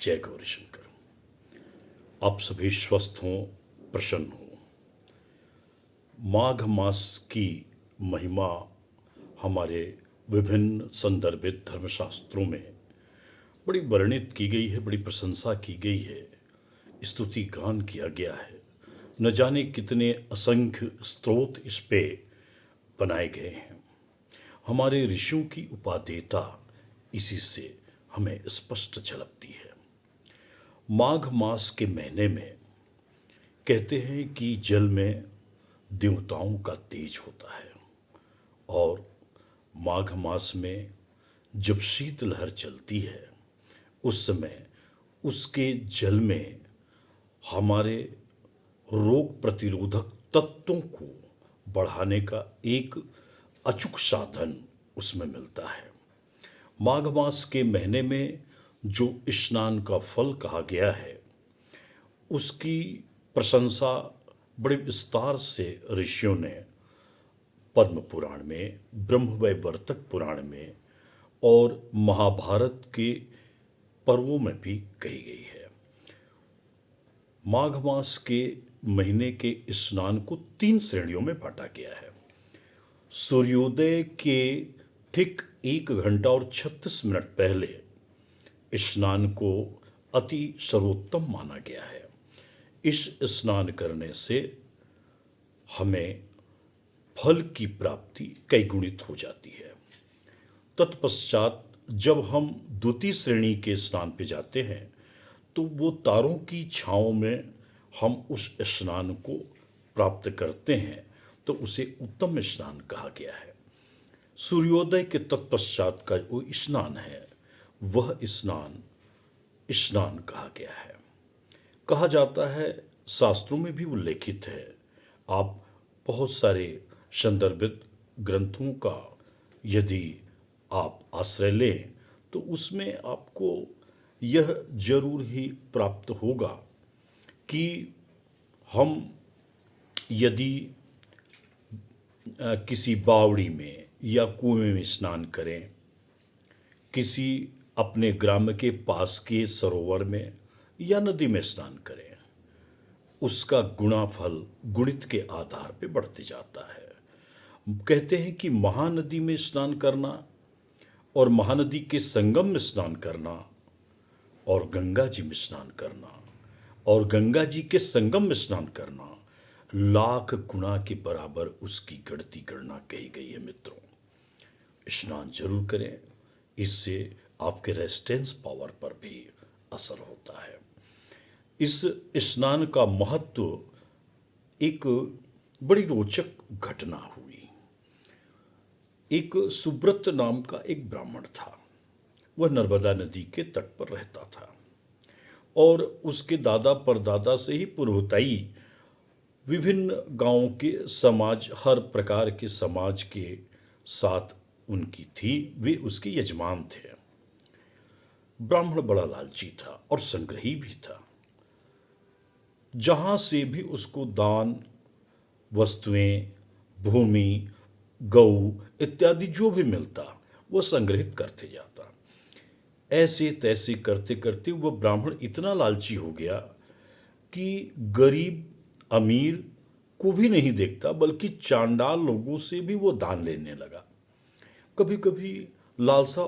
जय गौरी शंकर। आप सभी स्वस्थ हों, प्रसन्न हों। माघ मास की महिमा हमारे विभिन्न संदर्भित धर्मशास्त्रों में बड़ी वर्णित की गई है, बड़ी प्रशंसा की गई है, स्तुति गान किया गया है। न जाने कितने असंख्य स्रोत इस पे बनाए गए हैं। हमारे ऋषियों की उपादेयता इसी से हमें स्पष्ट झलकती है। माघ मास के महीने में कहते हैं कि जल में देवताओं का तेज होता है और माघ मास में जब शीतलहर चलती है उस समय उसके जल में हमारे रोग प्रतिरोधक तत्वों को बढ़ाने का एक अचूक साधन उसमें मिलता है। माघ मास के महीने में जो स्नान का फल कहा गया है उसकी प्रशंसा बड़े विस्तार से ऋषियों ने पद्म पुराण में, ब्रह्मवैवर्तक पुराण में और महाभारत के पर्वों में भी कही गई है। माघ मास के महीने के स्नान को 3 श्रेणियों में बांटा गया है। सूर्योदय के ठीक 1 घंटा और 36 मिनट पहले स्नान को अति सर्वोत्तम माना गया है। इस स्नान करने से हमें फल की प्राप्ति कई गुणित हो जाती है। तत्पश्चात जब हम द्वितीय श्रेणी के स्नान पे जाते हैं तो वो तारों की छाँव में हम उस स्नान को प्राप्त करते हैं, तो उसे उत्तम स्नान कहा गया है। सूर्योदय के तत्पश्चात का वो स्नान है, वह स्नान स्नान कहा गया है। कहा जाता है, शास्त्रों में भी उल्लेखित है, आप बहुत सारे संदर्भित ग्रंथों का यदि आप आश्रय लें तो उसमें आपको यह जरूर ही प्राप्त होगा कि हम यदि किसी बावड़ी में या कुएं में स्नान करें, किसी अपने ग्राम के पास के सरोवर में या नदी में स्नान करें, उसका गुणाफल गुणित के आधार पर बढ़ते जाता है। कहते हैं कि महानदी में स्नान करना और महानदी के संगम में स्नान करना और गंगा जी में स्नान करना और गंगा जी के संगम में स्नान करना लाख गुना के बराबर उसकी गणना कही गई है। मित्रों, स्नान जरूर करें, इससे आपके रेजिस्टेंस पावर पर भी असर होता है। इस स्नान का महत्व एक बड़ी रोचक घटना हुई। एक सुब्रत नाम का एक ब्राह्मण था। वह नर्मदा नदी के तट पर रहता था और उसके दादा परदादा से ही पूर्वताई विभिन्न गांवों के समाज, हर प्रकार के समाज के साथ उनकी थी। वे उसके यजमान थे। ब्राह्मण बड़ा लालची था और संग्रही भी था। जहां से भी उसको दान, वस्तुएं, भूमि, गौ इत्यादि जो भी मिलता वह संग्रहित करते जाता। ऐसे तैसे करते करते वह ब्राह्मण इतना लालची हो गया कि गरीब अमीर को भी नहीं देखता, बल्कि चांडाल लोगों से भी वो दान लेने लगा। कभी कभी लालसा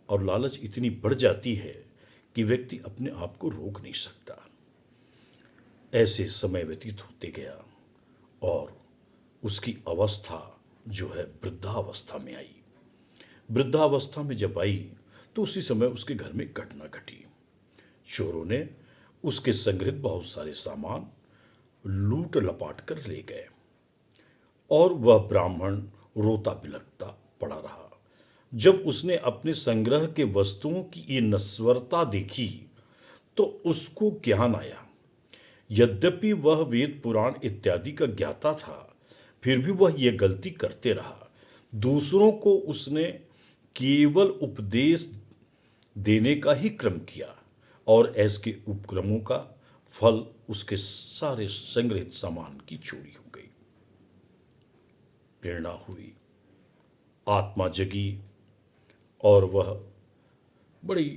और लालच इतनी बढ़ जाती है कि व्यक्ति अपने आप को रोक नहीं सकता। ऐसे समय व्यतीत होते गया और उसकी अवस्था जो है वृद्धावस्था में आई। वृद्धावस्था में जब आई तो उसी समय उसके घर में घटना घटी। चोरों ने उसके संग्रहित बहुत सारे सामान लूट लपाट कर ले गए और वह ब्राह्मण रोता बिलखता पड़ा रहा। जब उसने अपने संग्रह के वस्तुओं की ये नश्वरता देखी तो उसको ज्ञान आया। यद्यपि वह वेद पुराण इत्यादि का ज्ञाता था, फिर भी वह यह गलती करते रहा। दूसरों को उसने केवल उपदेश देने का ही क्रम किया और ऐसे उपक्रमों का फल उसके सारे संग्रहित सामान की चोरी हो गई। प्रेरणा हुई, आत्मा जगी और वह बड़ी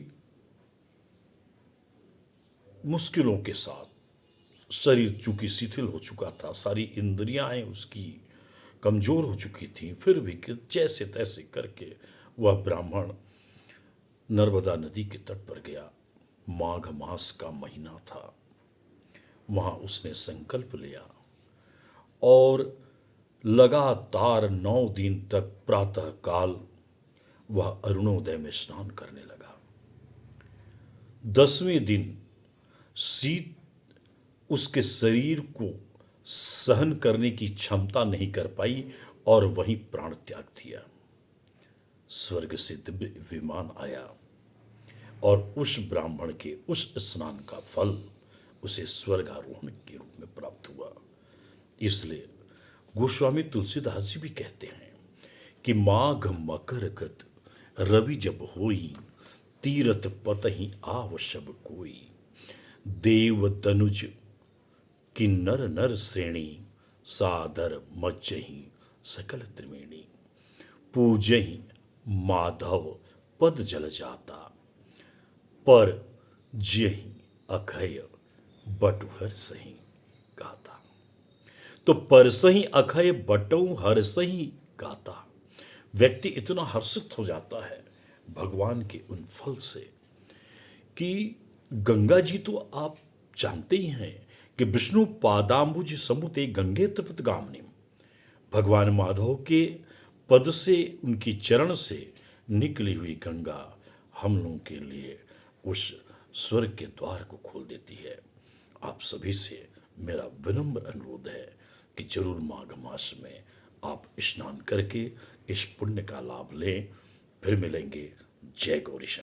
मुश्किलों के साथ, शरीर चूंकि शिथिल हो चुका था, सारी इंद्रियां उसकी कमजोर हो चुकी थीं, फिर भी कि जैसे तैसे करके वह ब्राह्मण नर्मदा नदी के तट पर गया। माघ मास का महीना था। वहां उसने संकल्प लिया और लगातार 9 दिन तक प्रातः काल वह अरुणोदय में स्नान करने लगा। 10वें दिन शीत उसके शरीर को सहन करने की क्षमता नहीं कर पाई और वहीं प्राण त्याग दिया। स्वर्ग से दिव्य विमान आया और उस ब्राह्मण के उस स्नान का फल उसे स्वर्गारोहण के रूप में प्राप्त हुआ। इसलिए गोस्वामी तुलसीदास जी भी कहते हैं कि माघ मकर गत रवि जब होई, तीरथ पतहि आव सब कोई। देव तनुज किन्नर नर श्रेणी, सादर मज्जहि सकल त्रिवेणी। पूजहि माधव पद जल जाता, पर जहि अखय बटुहर सही गाता। तो परसही अखय बटऊ हरसही गाता। व्यक्ति इतना हर्षित हो जाता है भगवान के उन फल से कि गंगा जी तो आप जानते ही हैं कि विष्णु पादाम्बुज समुते गंगे तृप्त गामिनी। भगवान माधव के पद से, उनकी चरण से निकली हुई गंगा हम लोगों के लिए उस स्वर्ग के द्वार को खोल देती है। आप सभी से मेरा विनम्र अनुरोध है कि जरूर माघ मास में आप स्नान करके इस पुण्य का लाभ लें। फिर मिलेंगे। जय गौरी शंकर।